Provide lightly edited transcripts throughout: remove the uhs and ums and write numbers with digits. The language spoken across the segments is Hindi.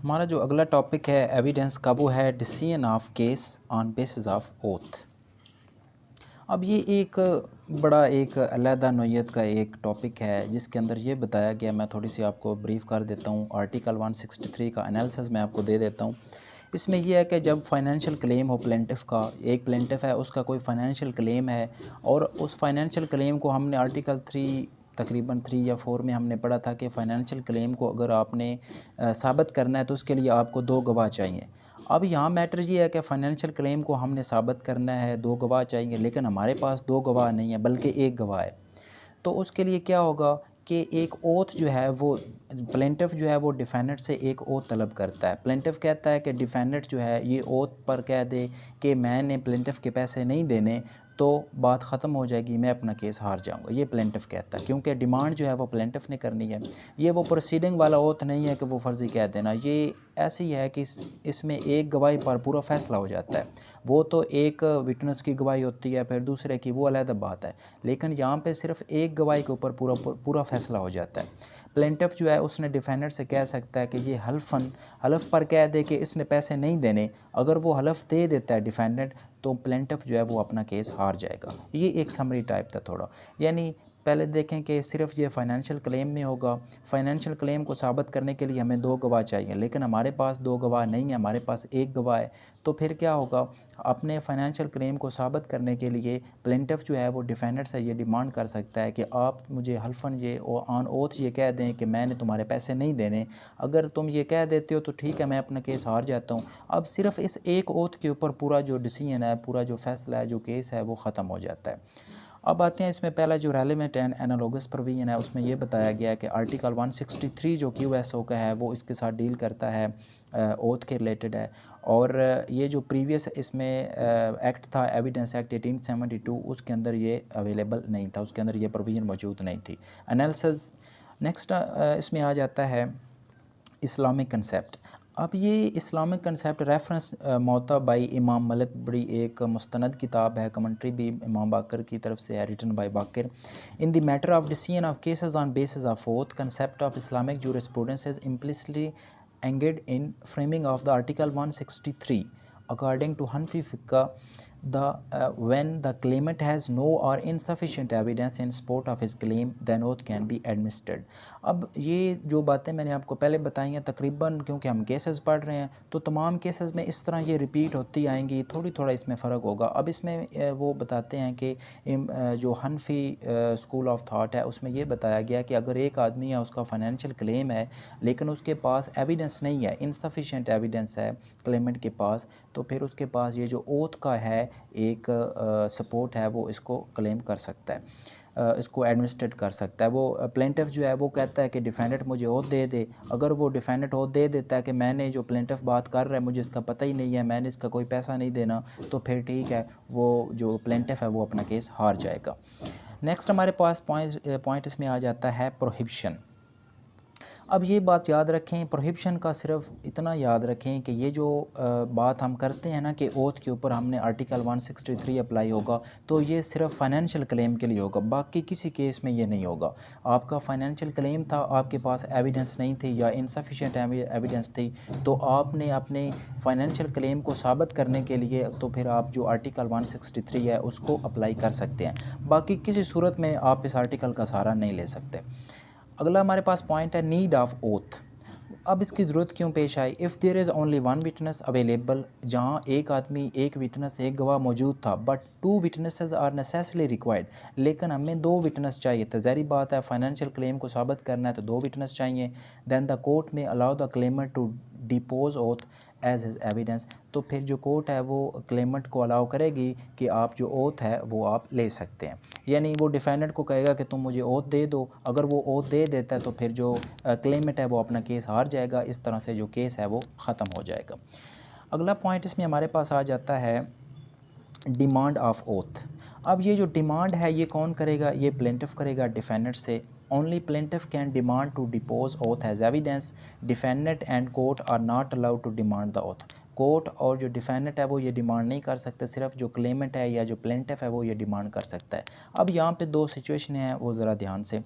हमारा जो अगला टॉपिक है एविडेंस का, वो है decision of case on basis of oath. अब ये एक बड़ा एक अलहदा नौइयत का एक टॉपिक है जिसके अंदर ये बताया गया, मैं थोड़ी सी आपको ब्रीफ कर देता हूँ। आर्टिकल 163 का एनालिसिस मैं आपको दे देता हूँ। इसमें यह है कि जब फाइनेंशियल क्लेम हो प्लेंटिफ का, एक प्लेंटिफ है उसका कोई फाइनेंशियल क्लेम है और उस फाइनेंशियल क्लेम को हमने आर्टिकल 3 तकरीबन 3 या 4 में हमने पढ़ा था कि फ़ाइनेंशियल क्लेम को अगर आपने साबित करना है तो उसके लिए आपको 2 गवाह चाहिए। अब यहाँ मैटर ये है कि फ़ाइनेंशियल क्लेम को हमने साबित करना है, 2 गवाह चाहिए, लेकिन हमारे पास 2 गवाह नहीं है बल्कि 1 गवाह है। तो उसके लिए क्या होगा कि एक ओथ जो है वो प्लेंटिफ जो है वो डिफेंडेंट से एक ओथ तलब करता है। प्लेंटिफ कहता है कि डिफेंडेंट जो है ये ओथ पर कह दे कि मैंने प्लेंटिफ के पैसे नहीं देने तो बात ख़त्म हो जाएगी, मैं अपना केस हार जाऊंगा। ये प्लेंटिफ कहता है, क्योंकि डिमांड जो है वो प्लेंटिफ ने करनी है। ये वो प्रोसीडिंग वाला ओथ नहीं है कि वो फर्जी कह देना। ये ऐसी है कि इसमें एक गवाही पर पूरा फैसला हो जाता है। वो तो एक विटनेस की गवाही होती है, फिर दूसरे की, वो अलग बात है। लेकिन यहाँ पे सिर्फ एक गवाही के ऊपर पूरा फैसला हो जाता है। प्लेंटिफ जो है उसने डिफेंडेंट से कह सकता है कि ये हलफ पर कह दे कि इसने पैसे नहीं देने। अगर वो हलफ दे देता है डिफेंडेंट तो प्लेंटिफ जो है वो अपना केस हार जाएगा। ये एक समरी टाइप था थोड़ा। यानी पहले देखें कि सिर्फ ये फाइनेंशियल क्लेम में होगा। फाइनेंशियल क्लेम को साबित करने के लिए हमें 2 गवाह चाहिए, लेकिन हमारे पास 2 गवाह नहीं है, हमारे पास एक गवाह है। तो फिर क्या होगा, अपने फाइनेंशियल क्लेम को साबित करने के लिए प्लेंटिफ जो है वो डिफेंडेंट से ये डिमांड कर सकता है कि आप मुझे हल्फन ये ऑन ओथ ये कह दें कि मैंने तुम्हारे पैसे नहीं देने। अगर तुम ये कह देते हो तो ठीक है, मैं अपना केस हार जाता हूँ। अब सिर्फ इस एक ओथ के ऊपर पूरा जो डिसीजन है, पूरा जो फैसला है, जो केस है, वो ख़त्म हो जाता है। अब आते हैं इसमें पहला जो रेलिवेंट एंड एनालॉगस प्रोविजन है, उसमें यह बताया गया है कि आर्टिकल 163 जो QSO का है वो इसके साथ डील करता है, ओथ के रिलेटेड है। और ये जो प्रीवियस इसमें एक्ट था, एविडेंस एक्ट 1872, उसके अंदर ये अवेलेबल नहीं था, उसके अंदर ये प्रोविजन मौजूद नहीं थी। एनालिसिस नेक्स्ट इसमें आ जाता है इस्लामिक कंसेप्ट। अब ये इस्लामिक कंसेप्ट रेफरेंस मौता बाई इमाम मलिक, बड़ी एक मुस्तनद किताब है, कमेंट्री भी इमाम बाकर की तरफ से है, written by Baqar. In the matter of decision of cases on basis of oath, concept of Islamic jurisprudence is implicitly engaged in framing of the article 163 according to Hanfi fiqh, when the claimant has no or insufficient evidence in support of his claim, then oath can be administered। अब ये जो बातें मैंने आपको पहले बताई हैं तकरीबन, क्योंकि हम केसेस पढ़ रहे हैं तो तमाम केसेस में इस तरह ये रिपीट होती आएंगी, थोड़ा इसमें फ़र्क होगा। अब इसमें वो बताते हैं कि जो हनफी स्कूल ऑफ थाट है उसमें ये बताया गया कि अगर एक आदमी है, उसका फाइनेंशियल क्लेम है लेकिन उसके पास एविडेंस नहीं है, इनसफिशेंट एविडेंस है क्लेमेंट के पास, तो फिर उसके पास ये जो ओथ का है एक सपोर्ट है, वो इसको क्लेम कर सकता है, इसको एडमिनिस्ट्रेट कर सकता है। वो प्लेंटिफ जो है वो कहता है कि डिफेंडेंट मुझे ओथ दे दे। अगर वो डिफेंडेंट ओथ दे देता है कि मैंने जो प्लेंटिफ बात कर रहा है मुझे इसका पता ही नहीं है, मैंने इसका कोई पैसा नहीं देना, तो फिर ठीक है, वो जो प्लेंटिफ है वो अपना केस हार जाएगा। नेक्स्ट हमारे पास पॉइंट इसमें आ जाता है प्रोहिबिशन। अब ये बात याद रखें, प्रोहिबिशन का सिर्फ इतना याद रखें कि ये जो बात हम करते हैं ना कि ओथ के ऊपर हमने आर्टिकल 163 अप्लाई होगा, तो ये सिर्फ फाइनेंशियल क्लेम के लिए होगा, बाकी किसी केस में ये नहीं होगा। आपका फाइनेंशियल क्लेम था, आपके पास एविडेंस नहीं थी या इनसफिशिएंट एविडेंस थी, तो आपने अपने फाइनेंशियल क्लेम को साबित करने के लिए तो फिर आप जो आर्टिकल 163 है उसको अप्लाई कर सकते हैं। बाकी किसी सूरत में आप इस आर्टिकल का सहारा नहीं ले सकते। अगला हमारे पास पॉइंट है नीड ऑफ ओथ। अब इसकी ज़रूरत क्यों पेश आई? If there is only one witness available, जहाँ एक आदमी, एक विटनेस, एक गवाह मौजूद था, but 2 witnesses are necessarily required, लेकिन हमें 2 विटनेस चाहिए। तो ज़ाहिर बात है फाइनेंशियल क्लेम को साबित करना है तो 2 विटनेस चाहिए। देन द कोर्ट में allow the claimer to depose oath as his evidence, तो फिर जो कोर्ट है वो क्लेमेंट को अलाउ करेगी कि आप जो ओथ है वो आप ले सकते हैं। यानी वो डिफेंडेंट को कहेगा कि तुम मुझे ओथ दे दो, अगर वो ओथ दे देता है तो फिर जो क्लेमेंट है वो अपना केस हार जाएगा। इस तरह से जो केस है वो ख़त्म हो जाएगा। अगला पॉइंट इसमें हमारे पास आ जाता है डिमांड ऑफ ओथ। अब ये जो डिमांड है ये कौन करेगा? ये प्लेंटिफ करेगा डिफेंडेंट से। Only plaintiff can demand to depose oath as evidence. Defendant and court are not allowed to demand the oath. Court और जो डिफेंडेंट है वो ये डिमांड नहीं कर सकते, सिर्फ जो क्लेमेंट है या जो प्लेंटिफ है वो ये डिमांड कर सकता है। अब यहाँ पे 2 सिचुएशन हैं, वो ज़रा ध्यान से।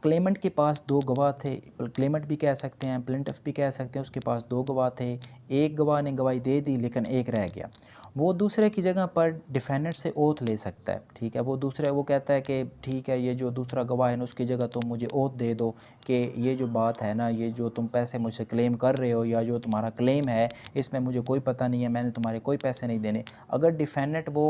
क्लेमेंट के पास दो गवाह थे, क्लेमेंट भी कह सकते हैं, प्लेंटिफ भी कह सकते हैं, उसके पास दो गवाह थे, एक गवाह ने गवाही दे दी लेकिन एक रह गया, वो दूसरे की जगह पर डिफेंडेंट से ओथ ले सकता है। ठीक है, वो कहता है कि ठीक है, ये जो दूसरा गवाह है ना उसकी जगह तुम मुझे ओथ दे दो कि ये जो बात है ना, ये जो तुम पैसे मुझसे क्लेम कर रहे हो या जो तुम्हारा क्लेम है इसमें मुझे कोई पता नहीं है, मैंने तुम्हारे कोई पैसे नहीं देने। अगर डिफेंडेंट वो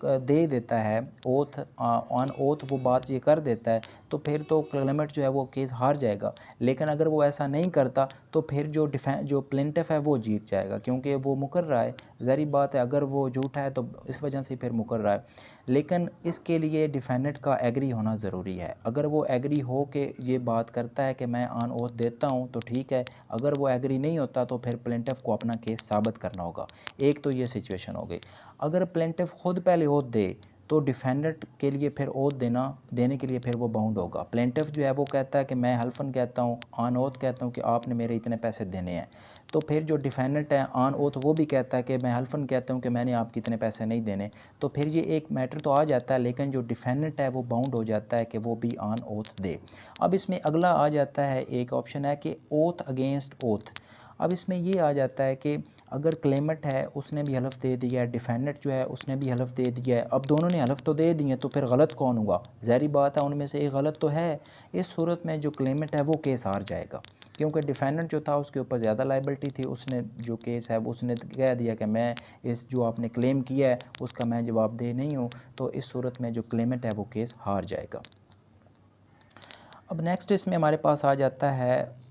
दे देता है ओथ, ऑन ओथ वो बात ये कर देता है, तो फिर तो क्लेमेंट जो है वो केस हार जाएगा। लेकिन अगर वो ऐसा नहीं करता तो फिर जो प्लेंटिफ है वो जीत जाएगा, क्योंकि वो मुकर रहा है। ज़ाहिर बात है, अगर वो झूठा है तो इस वजह से फिर मुकर रहा है। लेकिन इसके लिए डिफेंडेंट का एग्री होना ज़रूरी है। अगर वो एग्री हो के ये बात करता है कि मैं ऑन ओथ देता हूँ तो ठीक है, अगर वो एग्री नहीं होता तो फिर प्लेंटिफ को अपना केस साबित करना होगा। एक तो ये सिचुएशन हो गई। अगर प्लेंटिफ खुद पहले ओथ दे तो डिफेंडेंट के लिए फिर ओथ देने के लिए फिर वो बाउंड होगा। प्लेंटिफ जो है वो कहता है कि मैं हल्फन कहता हूँ, ऑन ओथ कहता हूँ कि आपने मेरे इतने पैसे देने हैं, तो फिर जो डिफेंडेंट है ऑन ओथ वो भी कहता है कि मैं हल्फन कहता हूँ कि मैंने आपके इतने पैसे नहीं देने। तो फिर ये एक मैटर तो आ जाता है, लेकिन जो डिफेंडेंट है वो बाउंड हो जाता है कि वो भी ऑन ओथ दे। अब इसमें अगला आ जाता है, एक ऑप्शन है कि ओथ अगेंस्ट ओथ। अब इसमें ये आ जाता है कि अगर क्लेमेंट है उसने भी हलफ दे दिया है, डिफेंडेंट जो है उसने भी हलफ दे दिया है, अब दोनों ने हलफ तो दे दिए, तो फिर गलत कौन हुआ? ज़ाहिर बात है उनमें से एक गलत तो है। इस सूरत में जो क्लेमेंट है वो केस हार जाएगा, क्योंकि डिफेंडेंट जो था उसके ऊपर ज़्यादा लाइबिलिटी थी। उसने जो केस है उसने कह दिया कि मैं इस जो आपने क्लेम किया है उसका मैं जवाबदेह नहीं हूँ, तो इस सूरत में जो क्लेमेंट है वो केस हार जाएगा। अब नेक्स्ट इसमें हमारे पास आ जाता है